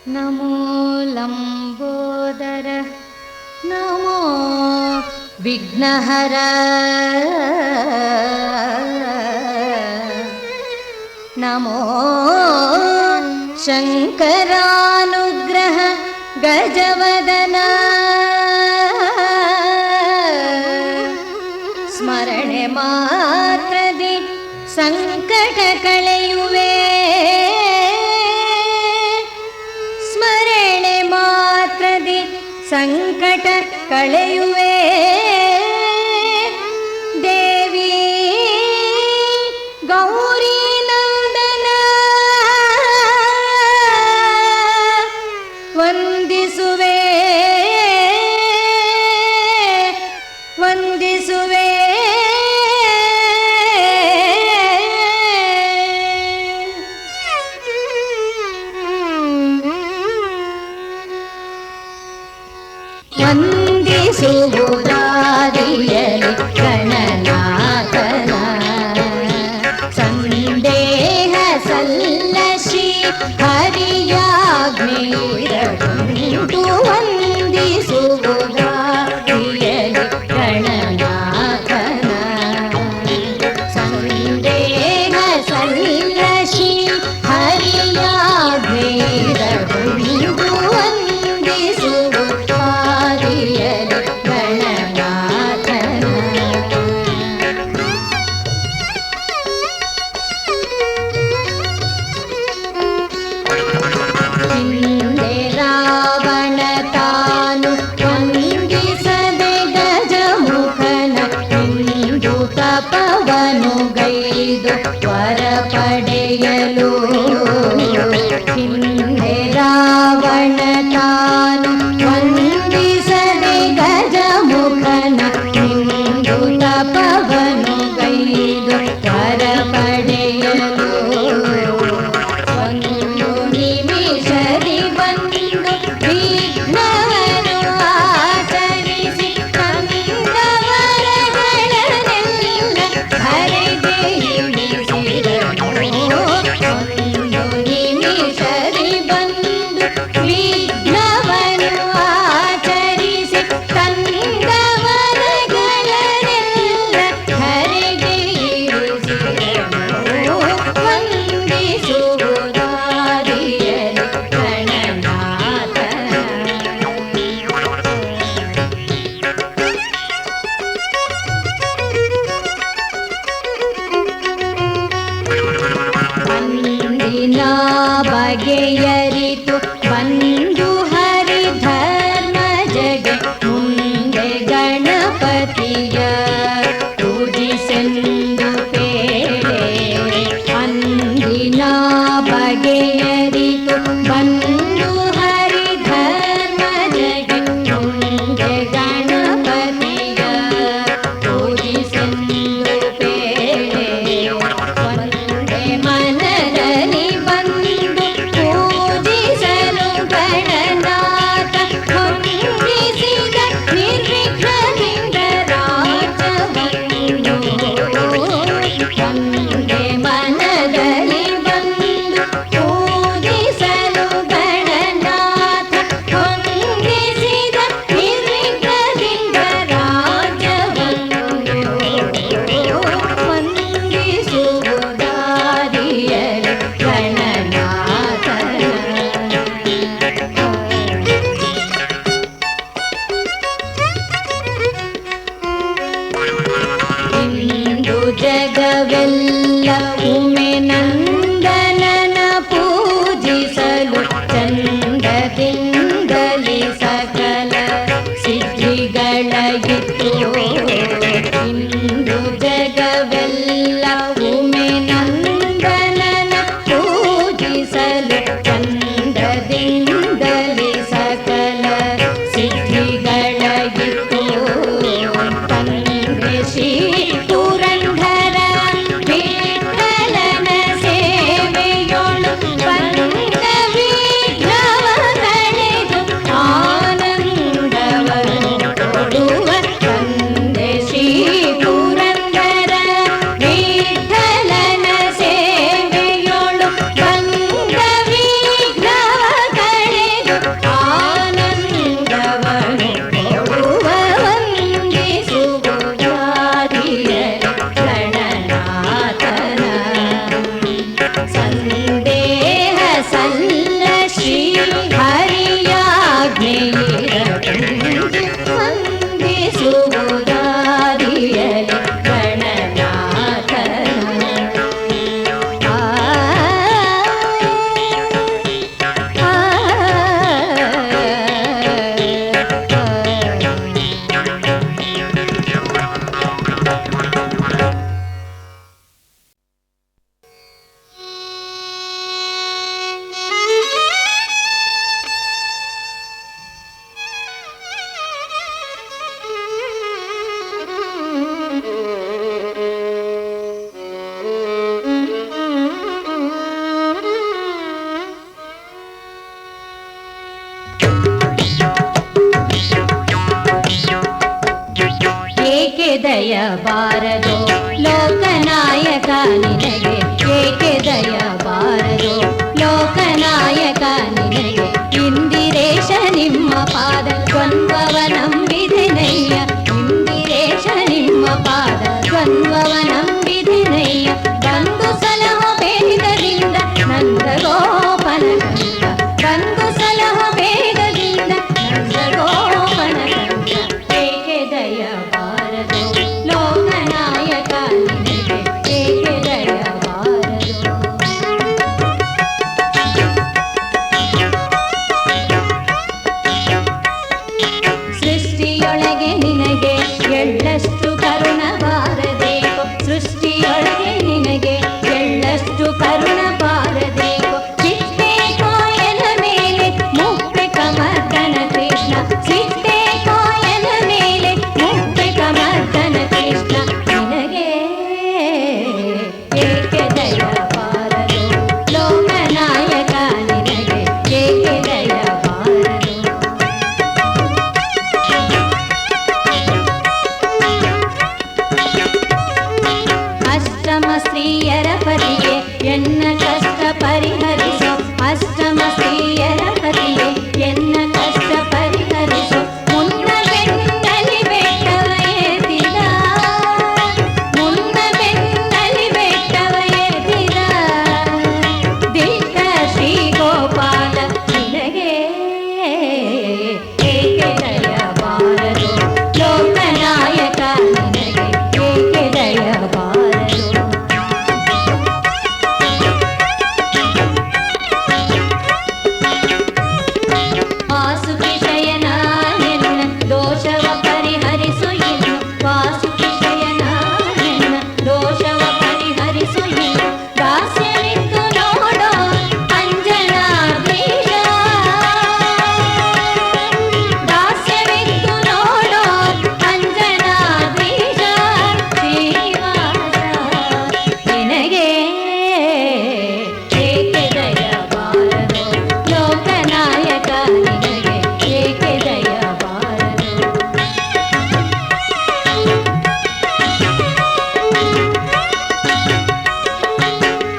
ನಮೋ ಲಂಬೋದರ ನಮೋ ವಿಘ್ನಹರ ನಮೋ ಶಂಕರಾನುಗ್ರಹ ಗಜವದನ ಸ್ಮರಣೆ ಮಾತ್ರದಿ ಸಂಕಟ ಕಳೆಯುವೆ ಸ್ಮರಣೆ ಮಾತ್ರದಿ ಸಂಕಟ ಕಳೆಯುವೆ ದೇವಿ ಗೌರಿ ನಂದನ ವಂದಿಸುವೆ ವಂದಿಸುವೆ ವಂದಿಸುವುದಾದಿಯಲಿ ಗಣನಾಥನ ಸಂದೇಹ ಸಲ್ಲಶ್ರೀ ಹರಿಯಾಜ್ಞೆಯಿರಗುಂಟು ವಂದಿಸುವುದಾದಿಯಲಿ ಗಣನಾಥನ ಸಂದೇಹ ಸಲ್ಲಶ್ರೀ ಹರಿಯಾಜ್ಞೆಯಿರಗುಂಟು ಪವನುಗೈದು ವರ ಪಡೆಯಲು ಹಿಂದೆ ರಾವಣ ತಾನು ವಂದಿಸದೆ ಗಜಮುಖನ ಹಿಂದುತ ಪವನುಗೈದು ವರ ಪಡೆಯಲು ಒಂದು ನಿಮಿಷದಿ ಬಂದು ವಿಘ್ನವನ್ನು ಆಚರಿಸಿ ಬಗೆಯರಿತು ಬಂದು ಹರಿಧರ್ಮ ಜಗೆ ಮುಂದೆ ಗಣಪತಿಯ ಪೂಜಿಸೆಂದು ಪೇಳೆ ಅಂದಿನ ಬಗೆಯರಿತು ಬಂದು ಹರಿಧರ್ಮ ಜಗೆ ಮುಂದೆ ಗಣಪತಿಯ ಪೂಜಿಸೆಂದು ಪೇಳೆ ಒಂದೇ ಮನದಲ್ಲಿ ಬಂದು ಪೂಜಿಸಲು ಏಕೆ ದಯ ಬಾರದೋ ಲೋಕನಾಯಕ ನಿನಗೆ, ಏಕೆ ದಯ ಬಾರದೋ ಲೋಕನಾಯಕ ನಿನಗೆ. ಇಂದಿರೇಶ ನಿಮ್ಮ ಪಾದ ದ್ವಂದ್ವವ ನಂಬಿದೆನಯ್ಯ, ಇಂದಿರೇಶ ನಿಮ್ಮ ಪಾದ ದ್ವಂದ್ವವ ನಂಬಿದೆನಯ್ಯ. ಬಂದು ಸಲಹ ಬೇಗದಿಂದ ನಂದ ಗೋಪನ ಕಂದ, ಬಂದು ಸಲಹ ಬೇಗದಿಂದ ನಂದ ಗೋಪನ ಕಂದ. ಏಕೆ ದಯ ಬಾರದೋ ಲೋಕನಾಯಕ ನಿನಗೆ, ಏಕೆ ದಯ ಬಾರದೋ. ಸೃಷ್ಟಿಯೊಳಗೆ ನಿನಗೆ ಎಳ್ಳಷ್ಟು ಕರುಣ ಬಾರದೇಕೋ, ಸೃಷ್ಟಿಯೊಳಗೆ ನಿನಗೆ ಎಳ್ಳಷ್ಟು ಕರುಣ ಬಾರದೇಕೋ. ಸಿಟ್ಟೇಕೋ ಎನ ಮೇಲೆ ಮುಪ್ಪೆ ಕಮರ್ದನ ಕೃಷ್ಣ, ಸಿಟ್ಟೇಕೋ ಎನ ಮೇಲೆ ಮುಪ್ಪೆ ಕಮರ್ದನ ಕೃಷ್ಣ. ನಿನಗೆ ಏಕೆ ದಯ ಬಾರದೋ ಲೋಕನಾಯಕ ನಿನಗೆ, ಏಕೆ ದಯ ಬಾರದೋ. ಅಷ್ಟಮ ಸ್ತ್ರೀಯರ ಪತಿಗೆ ಎನ್ನ ಕಷ್ಟ ಪರಿಹರಿಸೋ, ಅಷ್ಟಮ ಸ್ತ್ರೀಯರ ಪತಿಗೆ ಎನ್ನ ಕಷ್ಟ ಪರಿಹರಿಸೋ. ಮುನ್ನ ಬೆನ್ನಲಿ ಬೆಟ್ಟವ ಏರಿದ, ಮುನ್ನ ಬೆನ್ನಲಿ ಬೆಟ್ಟವ ಏರಿದ ದಿಟ್ಟ ಶ್ರೀ ಗೋಪಾಲ ನಿನಗೆ ಏಕೆ ದಯ ಬಾರದೋ ಲೋಕನಾಯಕ ನಿನಗೆ, ಏಕೆ ದಯ ಬಾರದೋ. ವಾಸುಕಿ ಶಯನ ಎನ್ನ ದೋಷವ ಪರಿಹರಿಸು ಇನ್ನು, ವಾಸುಕಿ ಶಯನ ಎನ್ನ ದೋಷವ ಪರಿಹರಿಸು ಇನ್ನು. ದಾಸ್ಯವಿತ್ತು ನೋಡೋ ಅಂಜನಾದ್ರೀಶ, ದಾಸ್ಯವಿತ್ತು ನೋಡೋ ಅಂಜನಾದ್ರೀಶ. ಶ್ರೀನಿವಾಸ ನಿನಗೆ ಏಕೆ ದಯ ಬಾರದೋ ಲೋಕನಾಯಕ ನಿನಗೆ, ಏಕೆ ದಯ ಬಾರದೋ.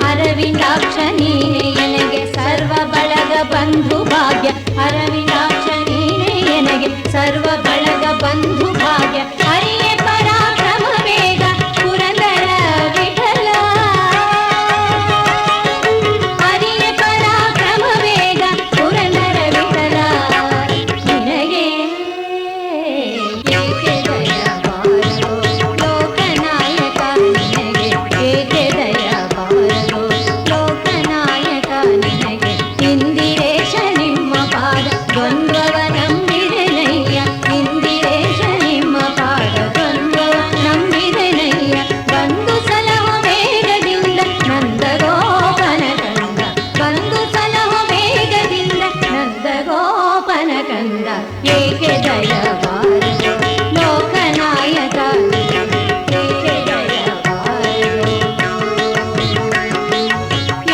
ಅರವಿಂದಾಕ್ಷ ನೀನೆ ಎನಗೆ ಸರ್ವ ಬಳಗ ಬಂಧು ಭಾಗ್ಯ, ಅರವಿಂದಾಕ್ಷ ನೀನೆ ಎನಗೆ ಸರ್ವ ಬಳಗ ಬಂಧು ಭಾಗ್ಯ. ಹರಿಯೇ ಪರಾಕ್ರಮ ವೇಗ ಪುರಂದರ ವಿಠಲ, ಹರಿಯೇ ಪರಾಕ್ರಮ ವೇಗ ಪುರಂದರ ವಿಠಲ. ನಿನಗೆ ಏಕೆ ದಯ ಬಾರದೋ ಲೋಕನಾಯಕ ನಿನಗೆ, ಏಕೆ ದಯ ಬಾರದೋ ಲೋಕನಾಯಕ ನಿನಗೆ. ಇಂದಿರೇಶ ನಿಮ್ಮ ಪಾದ ದ್ವಂದ್ವವ ನಂಬಿದೆನಯ್ಯ, ಇಂದಿರೇಶ ನಿಮ್ಮ ಪಾದ ದ್ವಂದ್ವವ ನಂಬಿದೆನಯ್ಯ. ಬಂದು ಸಲಹ ಬೇಗದಿಂದ ನಂದ ಗೋಪನ ಕಂದ, ಬಂದು ಸಲಹ ಬೇಗದಿಂದ ನಂದ ಗೋಪನ ಕಂದ. ಏಕೆ ದಯ ಬಾರದೋ ಲೋಕನಾಯಕ ನಿನಗೆ, ಏಕೆ ದಯ ಬಾರದೋ,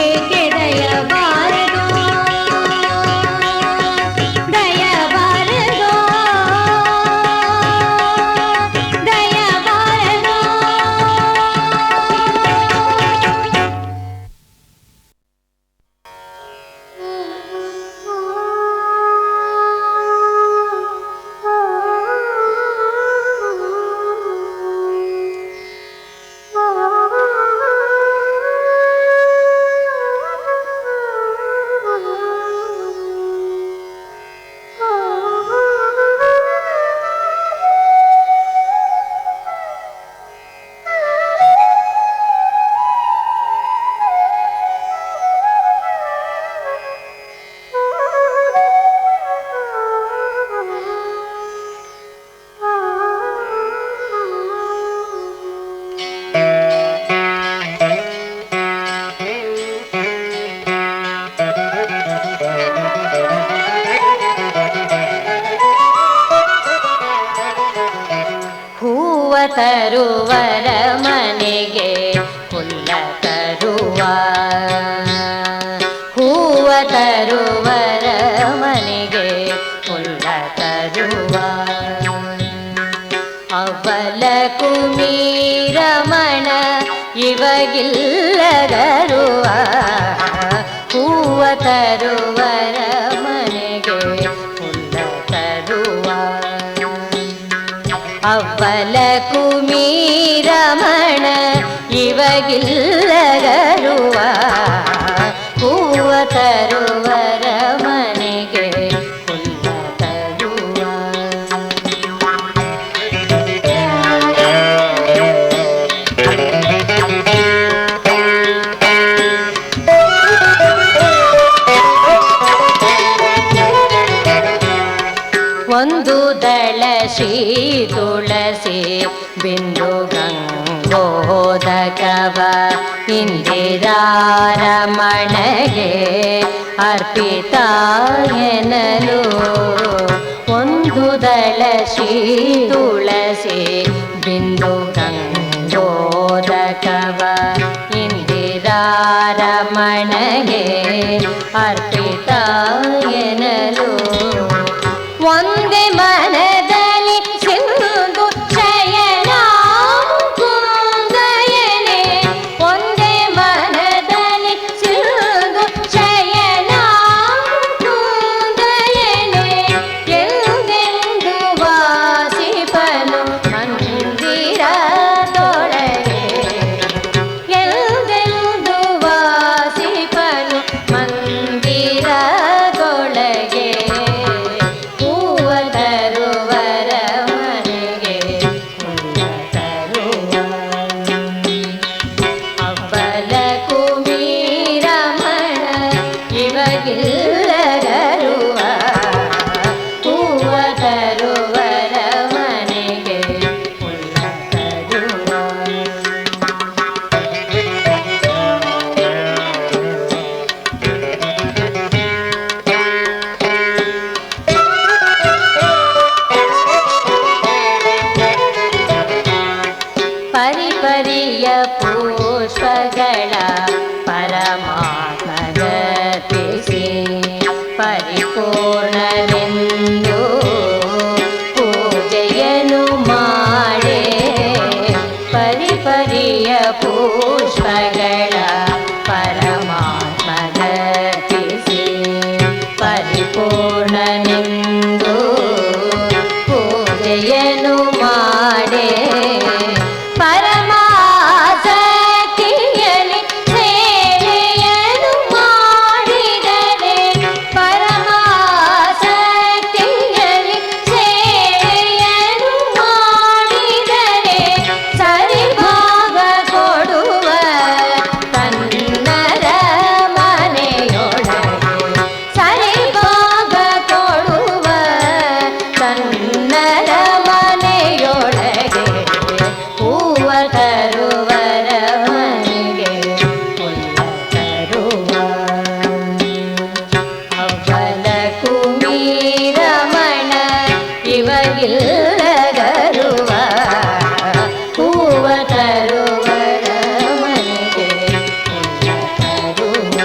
ಏಕೆ ದಯ ಬಾರದೋ, ದಯ ಬಾರದೋ, ದಯ ಬಾರದೋ. ತರುವರ ಮನೆಗೆ ಹುಲ್ಲ ತರುವ, ಹೂವ ತರುವರ ಮನೆಗೆ ಇವಗಿಲ್ಲಗರುವ ಹೂವ ತರುವರ ಮನೆಗೆ ಹುಲ್ಲ ತರುವ ಅವ್ವಲ ಕುಮೀರಮಣ ಇವಗಿಲ್ಲಗರುವ ಹೂವ ತರುವರ ಮನೆಗೆ ಹುಲ್ಲ ತರುವ ಒಂದು ದಳ ಶ್ರೀ ತುಳಸಿ ಬಿಂದು ಗಂಗೋದಕವ ಇಂದಿರಾರಮಣಗೆ ಅರ್ಪಿತ ಎನ್ನಲು ಒಂದು ದಳ ಶ್ರೀ ತುಳಸಿ ಬಿಂದು ಗಂಗೋದಕವ ಇಂದಿರಾರಮಣಗೆ ಅರ್ಪಿತ ಎನ್ನಲು ಒಂದೇ ಮನದಲ್ಲಿ ಸಿಂಧು ಶಯನ ಕುಂದಯನೆ ಒಂದೇ ಮನದಲ್ಲಿ ಸಿಂಧು ಶಯನ ಕುಂದಯನೆ ಎಂದೆಂದು ವಾಸಿಪನು ಮಂದಿರದೊಳಗೆ ಎಂದೆಂದು ವಾಸಿಪನು ಮಂದಿರದೊಳಗೆ ಹೂವ ತರುವರ ಮನೆಗೆ ಹುಲ್ಲ ತರುವ ಅವ್ವಲ ಕುಮೀರಮಣ ಇವಗಿಲ್ಲಗರುವ ಹೂವ ತರುವರ ಮನೆಗೆ ಹುಲ್ಲ ತರುವ ಪರಿಪರಿಯ ಪುಷ್ಪಗಳ ಪರಮಾತ್ಮಗರ್ಪಿಸಿ ಪರಿಪೂರ್ಣವೆಂದು ಪೂಜೆಯನ್ನು ಮಾಡೆ ಪರಿಪರಿಯ ಪುಷ್ಪಗಳ ಪರಮಾತ್ಮಗರ್ಪಿಸಿ ಪರಿಪೂರ್ಣನೆಂದು ಪೂಜೆಯನ್ನು ಮಾಡೆ ಪರಮಾಸಕ್ತಿಯಲ್ಲಿ ಸೇವೆಯನ್ನು ಮಾಡಿದರೆ ಪರಮಾಸಕ್ತಿಯಲ್ಲಿ ಸೇವೆಯನ್ನು ಮಾಡಿದರೆ ಸರಿಭಾಗ ಕೊಡುವ ತನ್ನರ ಮನೆಯೊಳಗೆ ಸರಿಭಾಗ ಕೊಡುವ ತನ್ನರ ಮನೆಯೊಳಗೆ ಹೂವ ತರುವರ ಮನೆಗೆ ಹುಲ್ಲ ತರುವ ಅವ್ವಲ ಕುಮೀರಮಣ ಇವಗಿಲ್ಲಗರುವ ಹೂವ ತರುವರ ಮನೆಗೆ ಹುಲ್ಲ ತರುವ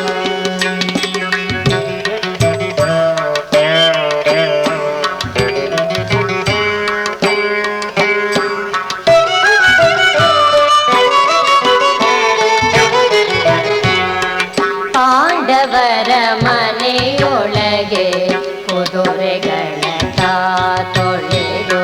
ಪಾಂಡವರ ಮನೆಯೊಳಗೆ ಕುದುರೆಗಳ ತೊಳೆದು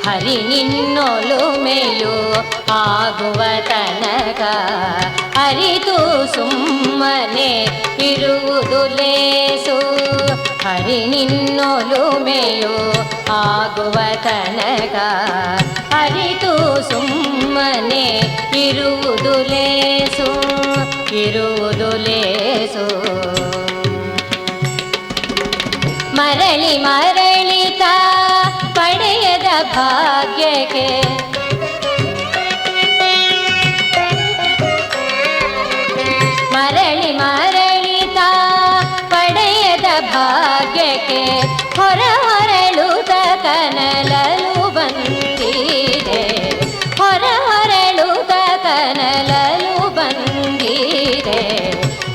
ಹರಿ ನಿನ್ನೊಲುಮೆಯು ಆಗುವ ತನಕ ಅರಿತು ಸುಮ್ಮನೆ ಇರುವುದು ಲೇಸು. ಹರಿ ನಿನ್ನೊಲುಮೆಯು ಆಗುವ ತನಕ ಅರಿತು ಸುಮ್ಮನೆ ಇರುವುದು ಲೇಸು, ಇರುವುದು ಲೇಸು. ಮರಳಿ ಮರಳಿತ ಪಡೆಯದ ಭಾಗ್ಯಕ್ಕೆ ಮರಳಿ ಮರಳಿತ ಪಡೆಯದ ಭಾಗ್ಯಕ್ಕೆ ಹೊರ ಹೊರಳುತ್ತ ಕನಲಲು ಬಂದಿದೆ, ಹೊರ ಹೊರಳುತ್ತ ಕನಲಲು ಬಂದಿದೆ.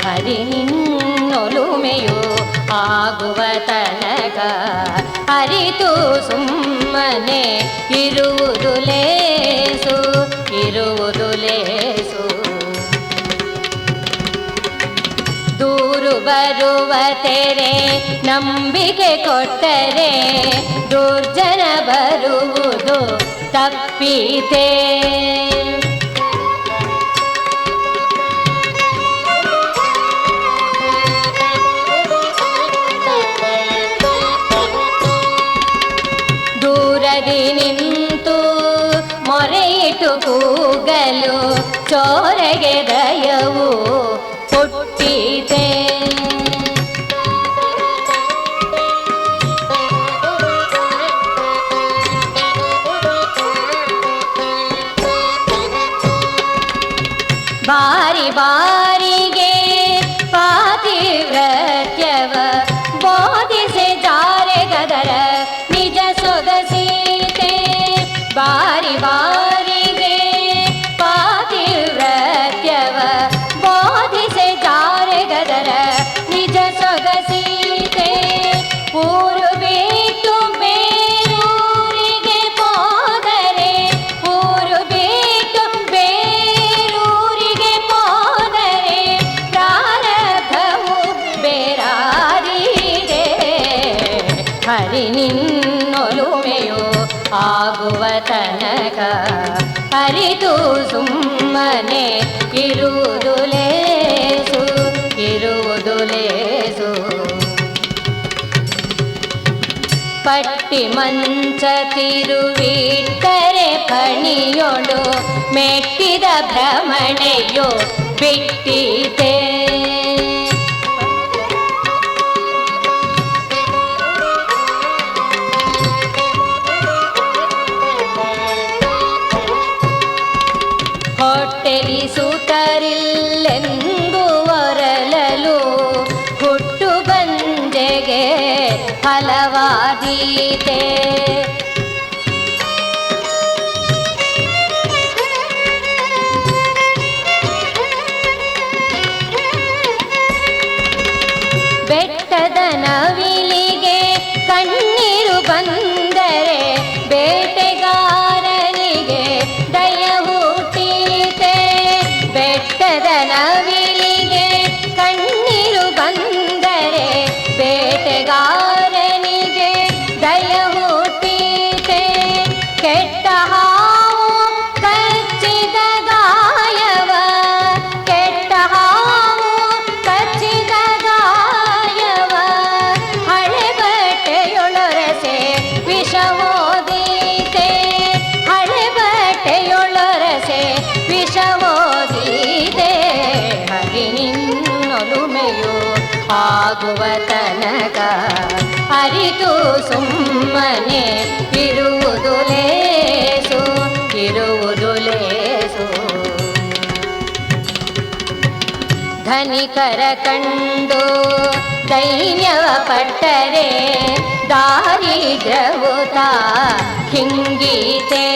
ಹರಿ ನಿನ್ನೊಲುಮೆಯು ಆಗುವ ತನಕ ಅರಿತು ಸುಮ್ಮನೆ ಇರುವುದು ಲೇಸು, ಇರುವುದು ಲೇಸು. ದೂರು ಬರುವ ತೆರೆ ನಂಬಿಕೆ ಕೊಟ್ಟರೆ ದುರ್ಜನ ಬರುವುದು ತಪ್ಪಿತೆ. ದೂರದಿ ನಿಂತು ಮೊರೆಯಿಟ್ಟು ಕೂಗಲು ಚೋರಗೆ ದಯವು ಹುಟ್ಟಿದೆ. ಬಾರಿ ಬಾರಿಗೆ ಪಾತಿವ್ರತ್ಯವ ಬೋಧಿಸಿ ಜಾರೆಗದರ ನಿಜ ಸೊಗಸೀತೆ. ಬಾರಿ ಬಾರಿಗೆ ಪಾತಿವ್ರತ್ಯವ ಬೋಧಿಸಿ ಜಾರೆಗದರ ನಿಜ ಸೊಗಸೀತೆ. ಊರು ಬಿಟ್ಟು ಬೇರೂರಿಗೆ ಹೋದರೆ, ಊರು ಬಿಟ್ಟು ಬೇರೂರಿಗೆ ಹೋದರೆ ಪ್ರಾರಬ್ಧವು ಬೇರಾರಿದೆ. ಹರಿ ನಿನ್ನೊಲುಮೆಯು ಆಗುವ ತನಕ ಅರಿತು ಸುಮ್ಮನೆ ಇರುವುದು ಲೇಸು, ಇರುವುದು ಲೇಸು. ಪಟ್ಟಿ ಮಂಚ ತಿರುವಿಟ್ಟರೆ ಪಣಿಯೊಳು ಮೆಟ್ಟಿದ ಭ್ರಮಣೆಯೋ ಬಿಟ್ಟಿತೆ. ಹೊಟ್ಟೆಲಿಸುತ್ತರಿಲ್ಲೆಂದು ಒರಲಲು ಹುಟ್ಟು ಬಂಜೆಗೆ ಫಲವಾದೀತೆ. ಬೆಟ್ಟದ ನವಿಲಿಗೆ ಕಣ್ಣೀರು ಬಂದರೆ ಬೇಟೆಗಾರನಿಗೆ ದಯ ಹುಟ್ಟೀತೆ. ಬೆಟ್ಟದ ನವಿಲಿಗೆ ಕಣ್ಣೀರು ಬಂದರೆ ಬೇಟೆಗಾರನಿಗೆ ದಯ ಹುಟ್ಟೀತೆ. ಕೆಟ್ಟ ಹಾವು ಕಚ್ಚಿದ ಗಾಯವ, ಕೆಟ್ಟ ಹಾವು ಕಚ್ಚಿದ ಗಾಯವ ಹಳೆ ಬಟ್ಟೆಯೊಳೊರಸೆ ವಿಷವೋದೀತೆ. ಹಳೆ ಬಟ್ಟೆಯೊಳೊರಸೆ ವಿಷವೋದೀತೆ. ಹರಿ ನಿನ್ನೊಲುಮೆಯು ಆಗುವ ತನಕ ಅರಿತು ಸುಮ್ಮನೆ ಇರುವುದು ಲೇಸು, ಇರುವುದು ಲೇಸು. ಧನಿಕರ ಕಂಡು ದೈನ್ಯವ ಪಟ್ಟರೆ ದಾರಿದ್ರ್ಯವು ತಾ ಹಿಂಗೀತೆ.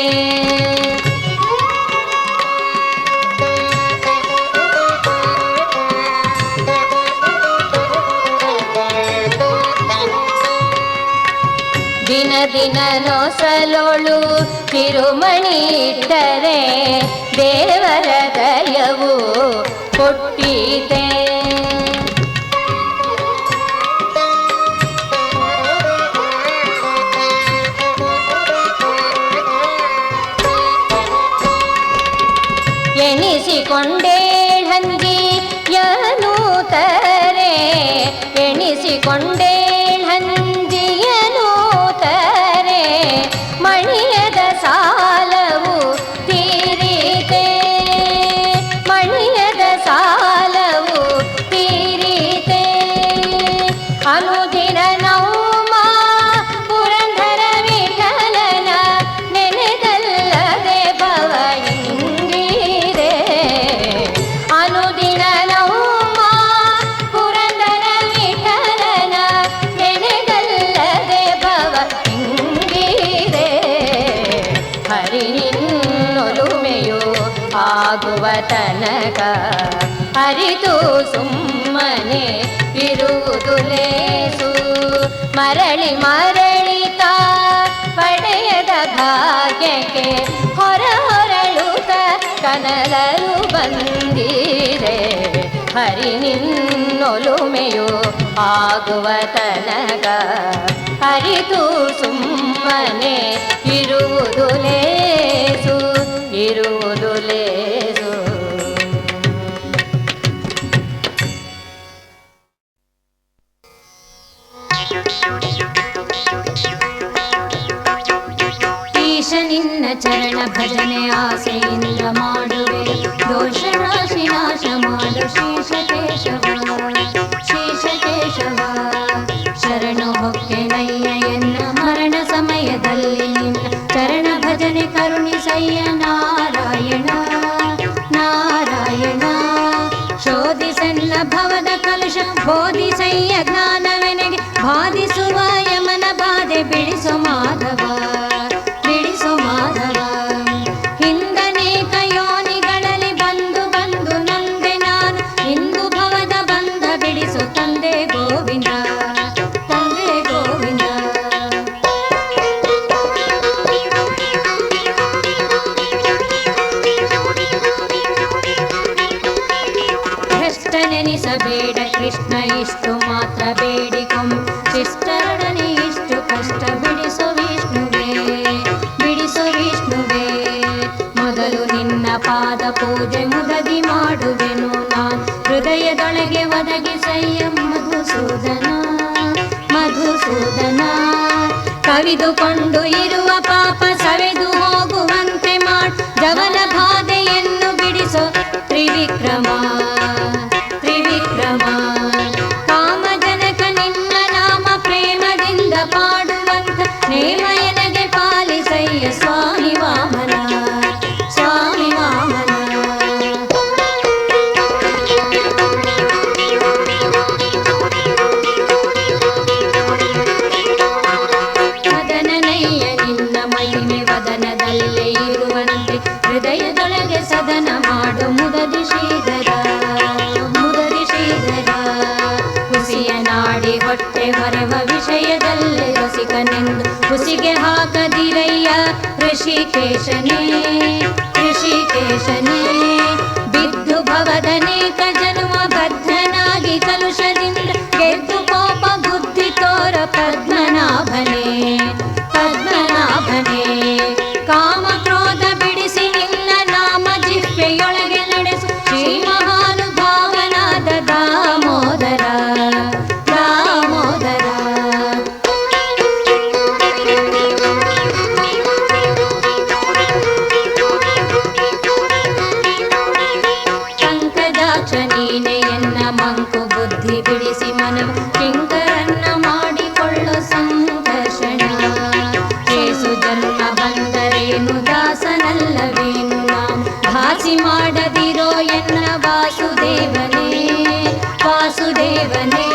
ದಿನ ದಿನ ನೊಸಲೊಳು ತಿರುಮಣಿ ಇಟ್ಟರೆ ದೇವರ ದಯವು ಕೊಟ್ಟೀತೆ. ಅನುದಿನ ನೌಮ ಪುರಂದರ ವಿಠಲನ ನೆನೆದಲ್ಲದೆ ಭವ ಇಂಗೀರೆ. ಅನುದಿನ ನೌಮ ಪುರಂದರ ವಿಠಲನ ನೆನೆದಲ್ಲದೆ ಭವ ಇಂಗೀರೆ. ಹರಿ ನಿನ್ನೊಲುಮೆಯು ಆಗುವ ತನಕ ಅರಿತು ಸುಮ್ಮನೆ ಇರುವುದು ಲೇಸು. ಮರಳಿ ಮರಳಿತ ಪಡೆಯದ ಭಾಗ್ಯಕ್ಕೆ ಹೊರ ಹೊರಳುತ್ತ ಕನಲಲು ಬಂದಿರೆ. ಹರಿ ನಿನ್ನೊಲುಮೆಯು ಆಗುವ ತನಕ ಅರಿತು ಸುಮ್ಮನೆ ಇರುವುದು ಲೇಸು, ಇರುವುದು ಲೇಸು. ಈಶ ನಿನ್ನ ಚರಣ ಭಜನೆ ಆಸೆಯಿಂದ ಮಾಡುವೆ, ದೋಷ ರಾಶಿ ನಾಶ ಮಾಡು ಶೇಷ ಕೇಶವ, ಶೇಷ ಕೇಶವ. ಶರಣು ಹೊಕ್ಕೆನಯ್ಯ ಎನ್ನ ಮರಣ ಸಮಯದಲ್ಲಿ ನಿನ್ನ ಚರಣ ಭಜನೆ ಕರುಣಿಸಯ್ಯ ನಾರಾಯಣ, ನಾರಾಯಣ. ಶೋಧಿಸನ್ನ ಭವದ ಕಲುಷ ಬೋಧಿಸಯ್ಯ ಜ್ಞಾನವೆನಗೆ ಬಾಧಿಸುವ ಯಮನ ಬಾಧೆ ಬಿಡಿಸು ಮಾಧವ, ಬಿಡಿಸು ಮಾಧವ. ಹಿಂದನೇಕ ಯೋನಿಗಳಲ್ಲಿ ಬಂದು ಬಂದು ನೊಂದೆ ನಾನು, ಇಂದು ಭವದ ಬಂಧ ಬಿಡಿಸು ತಂದೆ ಗೋವಿಂದ, ತಂದೆ ಗೋವಿಂದ. ಭ್ರಷ್ಟನೆನಿಸಬೇಡ ಕೃಷ್ಣ ಇಷ್ಟು ಮಾತ್ರ ಬೇಡಿಕೊಂ, ಶಿಷ್ಟರೊಡನೆ ಇಷ್ಟು ಕಷ್ಟ ಬಿಡಿಸು ವಿಷ್ಣುವೇ, ಬಿಡಿಸು ವಿಷ್ಣುವೇ. ಮೊದಲು ನಿನ್ನ ಪಾದ ಪೂಜೆ ಮುದದಿ ಮಾಡುವೆನು ನಾನ್, ಹೃದಯದೊಳಗೆ ಒದಗಿಸಯ್ಯ ಮಧುಸೂದನ, ಮಧುಸೂದನ. ಕವಿದುಕೊಂಡು ಇರುವ ಪಾಪ ಸವೆದು ಹೋಗುವಂತೆ ಮಾಡ್, ಜವನ ಬಾಧೆಯನ್ನು ಬಿಡಿಸೋ ತ್ರಿವಿಕ್ರಮ, ತ್ರಿವಿಕ್ರಮ. ಕಾಮಜನಕ ನಿನ್ನ ನಾಮ ಪ್ರೇಮದಿಂದ ಪಾಡುವಂತ ನೇಮ ಎನಗೆ ಪಾಲಿಸಯ್ಯ ಸ್ವಾಮಿ ವಾಮನ, ಸ್ವಾಮಿ ವಾಮನ. ಮದನನಯ್ಯ ನಿನ್ನ ಮಹಿಮೆ ವದನದಲ್ಲೇ ಇರುವಂತೆ, ಹೃದಯದೊಳಗೆ ಸದನ ಮಾಡು ಮುದದಿ ಶ್ರೀಧರ, ಮುದದಿ ಶ್ರೀಧರ. ಹುಸಿಯ ನಾಡಿ ಹೊಟ್ಟೆ ಹೊರೆವ ವಿಷಯದಲ್ಲಿ ರಸಿಕನೆಂದು ಹುಸಿಗೆ ಹಾಕದಿರಯ್ಯ ಋಷಿಕೇಶನೇ, ಋಷಿಕೇಶನೇ. ಬಿದ್ದು ಭವದನೇಕ ಜನ್ಮ ಬದ್ಧನಾಗಿ ಕಲುಷದಿಂದ ಗೆದ್ದು ಕೋಪ ಬುದ್ಧಿ ತೋರ ಪದ್ಮನಾಭನೇ, ಪದ್ಮನಾಭನೇ. ಕಾಮ ಕ್ರೋಧ ಬಿಡಿಸಿ ನಿನ್ನ ನಾಮ ಜಿಹ್ವೆಯೊಳಗೆ ನಡೆಸು ಶ್ರೀ ಮಹಾನುಭಾವನಾದ ದಾಮೋದರ, ದಾಮೋದರ. ಪಂಕಜಾಕ್ಷ ನೀನೆ ಎನ್ನ ಮಂಕು ಬುದ್ಧಿ ಬಿಡಿಸಿ ಮನವ ಕಿಂಕರನ್ನ ಮಾಡಿಕೊಳ್ಳೋ ಸಂಕರ್ಷಣ. ಕೇಸು ಜನ್ಮ ಬಂದರೇನು ದಾಸನಲ್ಲವೇನು ನಾಮ, ಭಾಸಿ ಮಾಡದಿರೋ ಎನ್ನ ವಾಸುದೇವನೇ, ವಾಸುದೇವನೇ.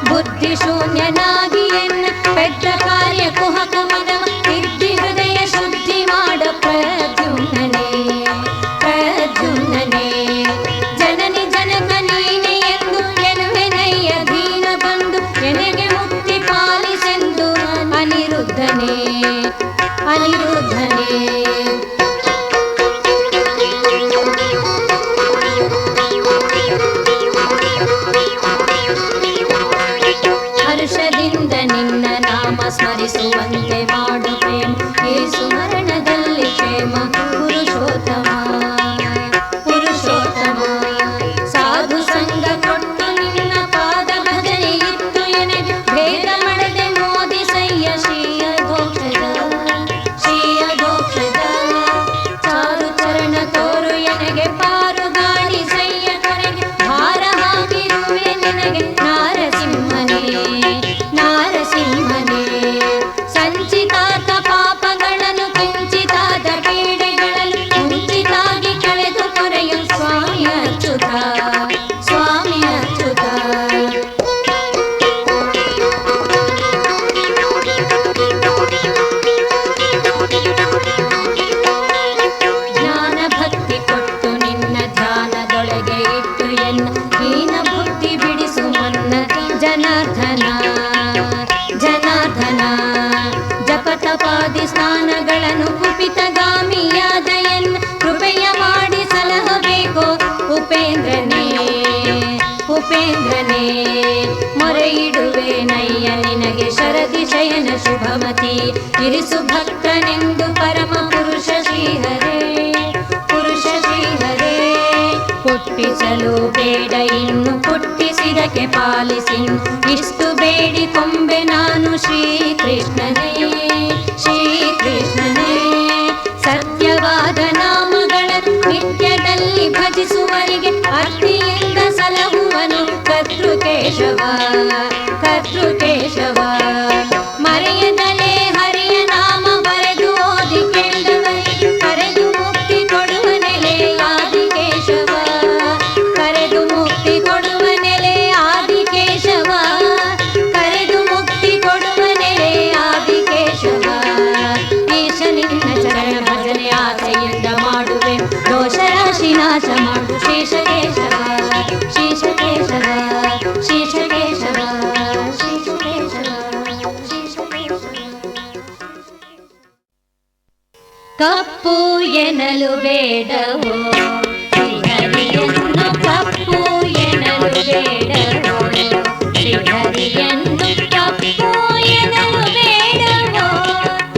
ಬುದ್ಧಿ ಶೂನ್ಯನಾಗಿ ಎನ್ನ ಪೆದ್ದ ಕಾರ್ಯ ಕುಹಕ ಮನವ ತಿದ್ದಿ ಹೃದಯ ಶುದ್ಧಿ ಮಾಡ ಪ್ರದ್ಯುಮ್ನನೇ, ಪ್ರದ್ಯುಮ್ನನೇ. ಜನನಿ ಜನಕ ನೀನೆ ಎಂದು ಎನ್ನುವೆನಯ್ಯ ದೀನ ಬಂದು ಎನಗೆ ಮುಕ್ತಿ ಪಾಲಿಸೆಂದು ಅನಿರುದ್ಧನೇ, ಅನಿರುದ್ಧನೇ. ಹರ್ಷದಿಂದ ನಿನ್ನ ನಾಮ ಸ್ಮರಿಸುವಂತೆ ಮಾಡು ಪ್ರೇಮ, ಯೇಸು ಮರಣದಲ್ಲಿ ಕ್ಷೇಮ ಪುರುಷೋತ್ತಮ, ಪುರುಷೋತ್ತಮ. ಸಾಧು ಸಂಗ ಕೊಟ್ಟು ನಿನ್ನ ಪಾದ ಭಜನೆ ಇತ್ತು ಎನಗೆ ಭೇದ ಮಾಡದೆ ಮೋದಿಸಯ್ಯ ಶ್ರೀಯ ಘೋಷದ, ಶ್ರೀಯ ಘೋಷದ. ಚಾರು ಚರಣ ತೋರು ಎನಗೆ ಪಾರುಗಾಣಿಸಯ್ಯ ಕೊನೆಗೆ ಭಾರ ಹಾಕಿರುವೆ ನಿನಗೆ ನಾರಸಿಂಹನೇ, ಶರದಿಶಯನ ಶುಭಮತಿ ಇರಿಸು ಭಕ್ತನೆಂದು ಪರಮ ಪುರುಷ ಶ್ರೀಹರೇ ಪುರುಷ ಶ್ರೀಹರೇ ಹುಟ್ಟಿಸಲು ಬೇಡ ಇನ್ನು ಹುಟ್ಟಿಸಿದಕ್ಕೆ ಪಾಲಿಸಿ ಇಷ್ಟು ಬೇಡಿ ಕೊಂಬೆ ನಾನು ಶ್ರೀಕೃಷ್ಣನೇ ಶ್ರೀಕೃಷ್ಣನೇ ಸತ್ಯವಾದ ನಾಮಗಳ ನಿತ್ಯದಲ್ಲಿ ಭಜಿಸುವರಿಗೆ ಅರ್ತಿಯಿಂದ ಸಲಹುವನು ಕರ್ತೃಕೇಶವ ಕರ್ತೃಕೇಶವ ಮರೆಯದಲೇ ಹರಿಯ ನಾಮ ಬರೆದು ಓದಿ ಕೇಳಿದವರಿಗೆ ಕರೆದು ಮುಕ್ತಿ ಕೊಡುವ ನೆಲೆ ಆದಿಕೇಶವ ಕರೆದು ಮುಕ್ತಿ ಕೊಡುವ ನೆಲೆ ಆದಿಕೇಶವ ಕರೆದು ಮುಕ್ತಿ ಕೊಡುವ ನೆಲೆ ಆದಿಕೇಶವ ಈಶ ನಿನ್ನ ಚರಣ ಭಜನೆ ಆಸೆಯಿಂದ ಮಾಡುವೆ ದೋಷ ರಾಶಿ ನಾಶ ಮಾಡು ಶೇಷಕೇಶವ ಶೇಷಕೇಶವ ಶೇಷಕೇಶವ ಶೇಷಕೇಶವ ಕಪ್ಪು ಎನ್ನಲು ಬೇಡವೋ ಶ್ರೀಹರಿಯನ್ನು ಕಪ್ಪು ಎನ್ನಲು ಬೇಡವೋ ಶ್ರೀಹರಿಯನ್ನು ಕಪ್ಪು ಎನ್ನಲು ಬೇಡವೋ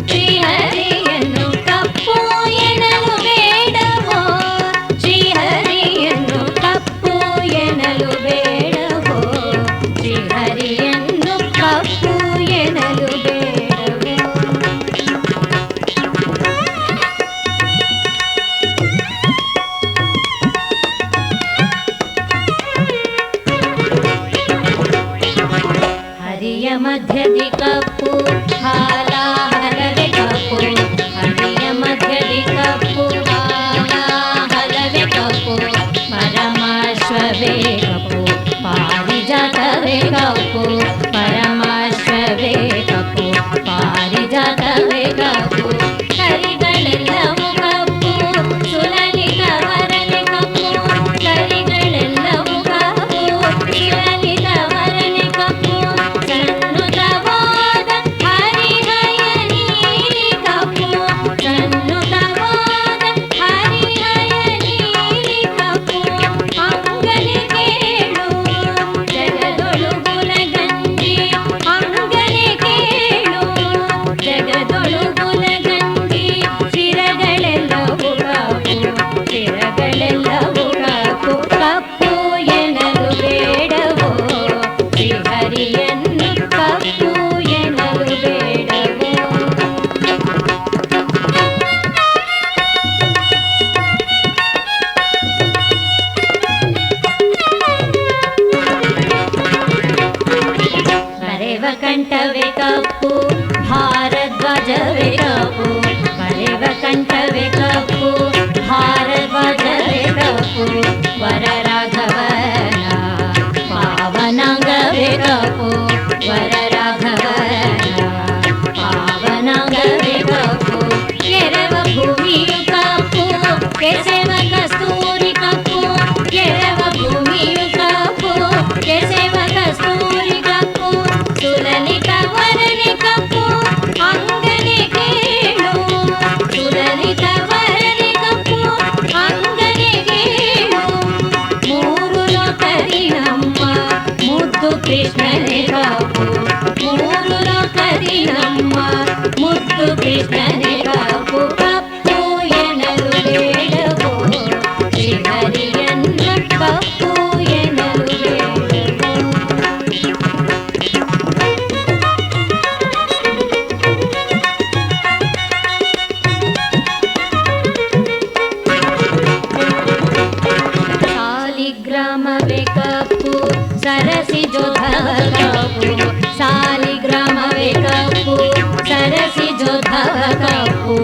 ಶ್ರೀಹರಿಯನ್ನು ಕಪ್ಪು ಎನ್ನಲು ಬೇಡವೋ ಶ್ರೀಹರಿಯನ್ನು ಕಪ್ಪು ಎನ್ನಲು ಬೇಡವೋ ಶ್ರೀಹರಿಯನ್ನು ಕಪ್ಪು ಎನ್ನಲು ಬೇಡವೋ ಹರಿಯ ಮಧ್ಯದಿ ಕಪ್ಪು ಹಾಲ ಹಲವೆ ಕಪ್ಪು ಹರಿಯ ಮಧ್ಯದಿ ಕಪ್ಪು ಹಾಲ ಹಲವೆ ಕಪ್ಪು ಪರಮಾಶ್ವವೇ ಕಪ್ಪು ಪಾರಿಜಾತವೇ ಕಪ್ಪು ಪರಮಾಶ್ವವೇ ಕಪ್ಪು ಪಾರಿಜಾತವೇ ಕಪ್ಪು ಕರಿಗಳೆಲ್ಲವೂ ಕಪ್ಪು ಸುಲಲಿತ ವರನೆ ಕಪ್ಪು ಕರಿಗಳೆಲ್ಲವೂ ಕಪ್ಪು ಸುಲಲಿತ ವರನೆ ಕಪ್ಪು ಸನ್ನುತವಾದ ಹರಿಹಯ ನೀಲಿ ಕಪ್ಪು ಸನ್ನುತವಾದ ಹರಿಹಯ ನೀಲಿ ಕಪ್ಪು ಅಂಗನೆ ಕೇಳು ಜಗದೊಳು ಗುಲಗಂಜಿ ಅಂಗನೆ ಕೇಳು ಜಗದೊಳು ಗುಲಗಂಜಿ ಶಿರಗಳೆಲ್ಲವೂ ಕಪ್ಪು ಶಿರಗಳೆಲ್ಲವೂ ಕಪ್ಪು ಕಪ್ಪು ಎನ್ನಲು ಬೇಡವೋ ಶ್ರೀಹರಿಯನ್ನು ಕಪ್ಪು ಎನ್ನಲು ಬೇಡವೋ ಬರೆವ ಕಂಠವೇ ಕಪ್ಪು ಭಾರದ್ವಾಜವೇ ಕಪ್ಪು ಬರೆವ ಕಂಠವೇ ಕಪ್ಪು ಭಾರದ್ವಾಜವೇ ಕಪ್ಪು ವರ ರಾಘವನ ಪಾವನಾಂಗವೇ ಕಪ್ಪು ವರ ರಾಘವನ ಪಾವನಾಂಗವೇ ಕಪ್ಪು ಕೆರವ ಭೂಮಿಯು ಕಪ್ಪು ಕೆಸೆವ ಕಸ್ತೂರಿ ಕಪ್ಪು ಕೆರವ ಭೂಮಿಯು ಕಪ್ಪು ಕೆಸೆವ ಕಸ್ತೂರಿ ಕಪ್ಪು ಸುಲಲಿತ ವರನೆ ಕಪ್ಪು ಅಂಗನೆ ಕೇಳು ಸುಲಲಿತ ವರನೆ ಕಪ್ಪು ಅಂಗನೆ ಕೇಳು ಮೂರು ಲೋಕದಿ ನಮ್ಮ ಮುದ್ದು ಕೃಷ್ಣನೇ ಕಪ್ಪು ಮೂರು ಲೋಕದಿ ನಮ್ಮ ಮುದ್ದು ಕೃಷ್ಣನೇ ಕಪ್ಪು ಕಪ್ಪು ಎನ್ನಲು ಬೇಡವೋ ಶ್ರೀಹರಿಯನ್ನು ಕಪ್ಪು ಎನ್ನಲು ಬೇಡವೋ ಸಾಲಿಗ್ರಾಮವೇ ಕಪ್ಪು ಸರಸಿ ಜೋಧವ ಕಪ್ಪು ಸಾಲಿಗ್ರಾಮವೇ ಕಪ್ಪು ಸರಸಿ ಜೋಧವ ಕಪ್ಪು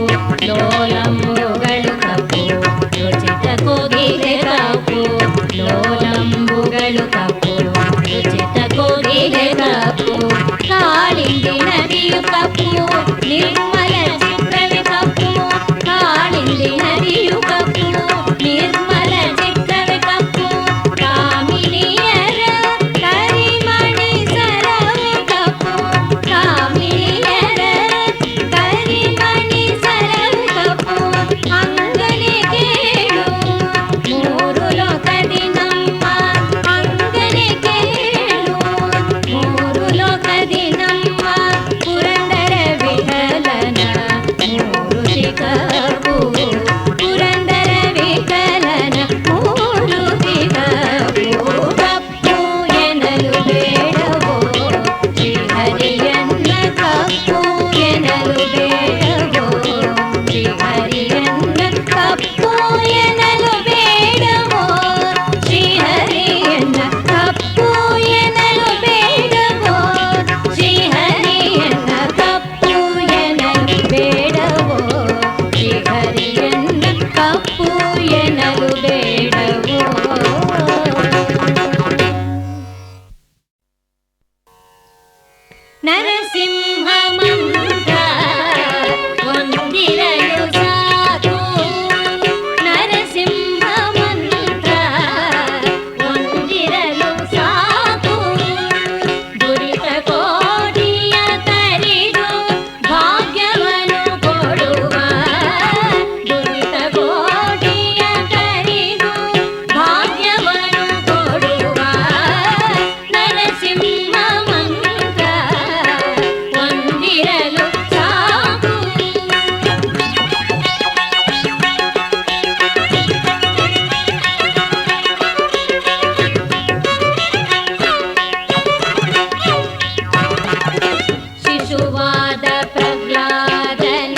ಶಿಶುವಾದ ಪ್ರಹ್ಲಾದನ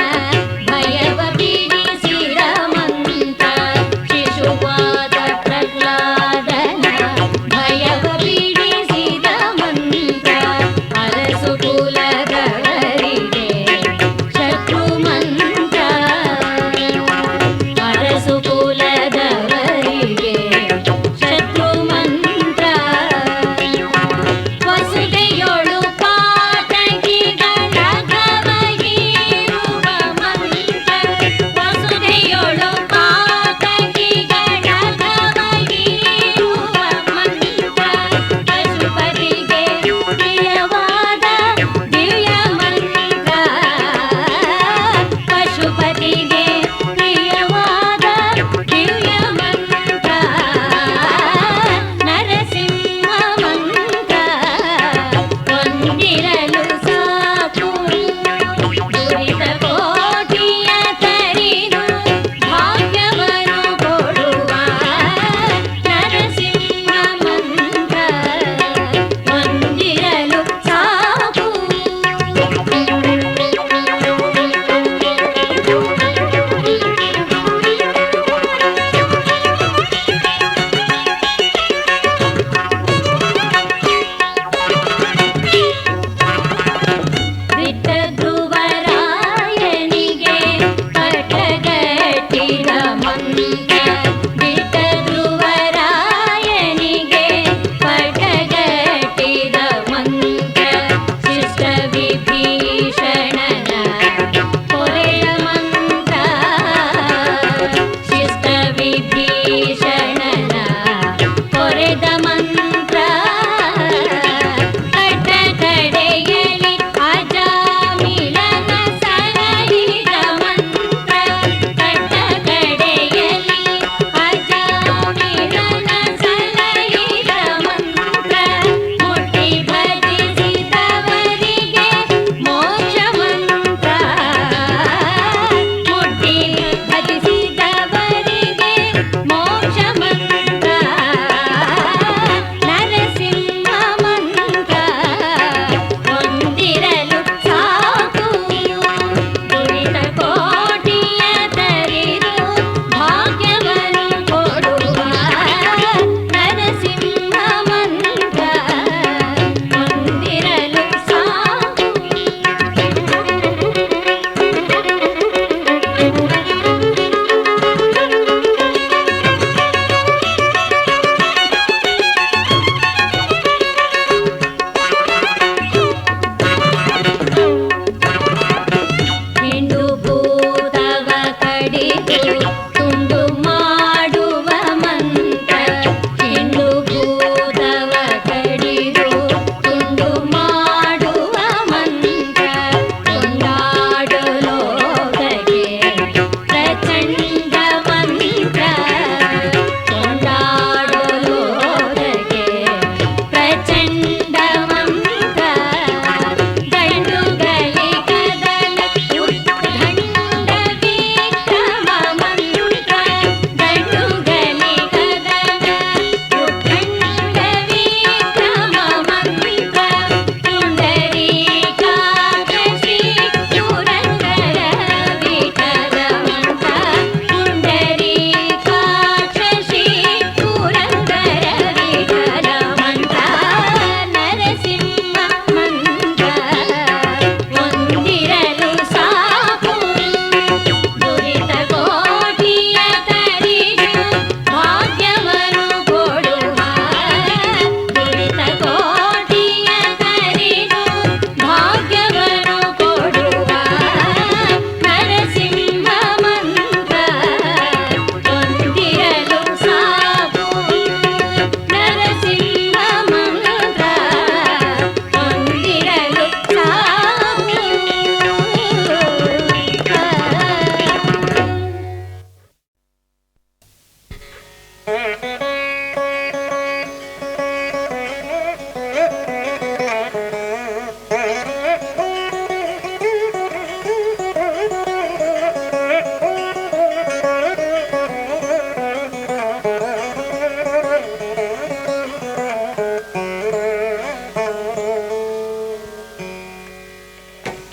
ಭಯವ ಬಿಡಿಸಿದ ಮಂತ್ರ. ಶಿಶುವಾದ ಪ್ರಹ್ಲಾದನ ಭಯವ ಬಿಡಿಸಿದ ಮಂತ್ರ. ಅರಸು ಕುಲದವರಿಗೆ ಶತ್ರು ಮಂತ್ರ. ಅರಸು ಕುಲದವರಿಗೆ ಶತ್ರು ಮಂತ್ರ. ವಸುದೆಯೊಳು ಪಾತಕಿಗಳ ಗವಯ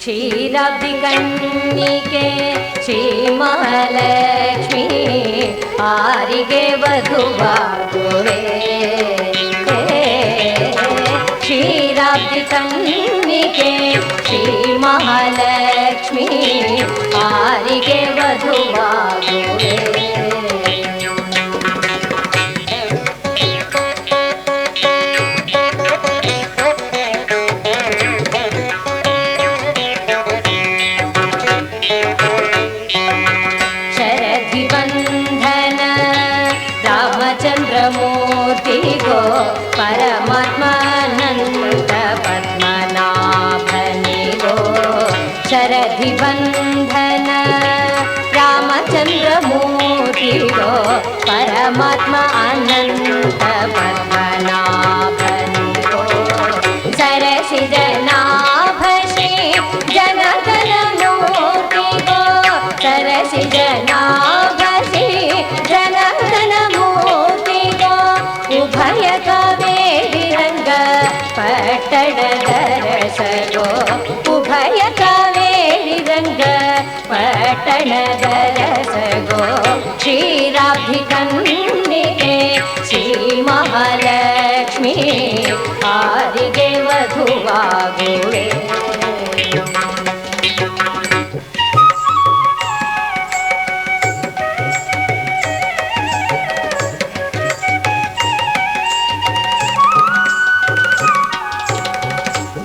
ಕ್ಷೀರಾಬ್ಧಿ ಕಣ್ಣಿಗೆ ಶ್ರೀ ಮಹಾಲಕ್ಷ್ಮಿ ಆರಿಗೆ ವಧುವಾಗುವೆ. ಕ್ಷೀರಾಬ್ಧಿ ಕಣ್ಣಿಗೆ ಶ್ರೀ ಮಹಾಲಕ್ಷ್ಮಿ ಆರಿಗೆ ವಧುವಾಗುವೆ. ಮೂರ್ತಿಗೋ ಪರಮಾತ್ಮಾನಂದ ಪದ್ಮನಾಭನಿಗೋ ಶರಧಿ ಬಂಧನ ರಾಮಚಂದ್ರ ಮೂರ್ತಿಗೋ ಪರಮಾತ್ಮ ಅನಂತ ಪದ್ಮನಾಭನಿಗೋ ಸರಸಿದ ನಾಭಶ್ರೀ ಜನಾರ್ದನ ಮೂರ್ತಿಗೋ ಸರಸಿದ ನಾಭಶ್ರೀ ಜನಾರ್ದನ ಉಭಯ ಕಾವೇರಿ ರಂಗ ಪಟ್ಟಣದ ರಸಗೋ ಉಭಯ ಕಾವೇರಿ ರಂಗ ಪಟ್ಟಣದ ರಸಗೋ ಕ್ಷೀರಾಬ್ಧಿ ಕಣ್ಣಿಗೆ ಶ್ರೀ ಮಹಾಲಕ್ಷ್ಮಿ ಆರಿಗೆ ವಧುವಾಗುವೆ.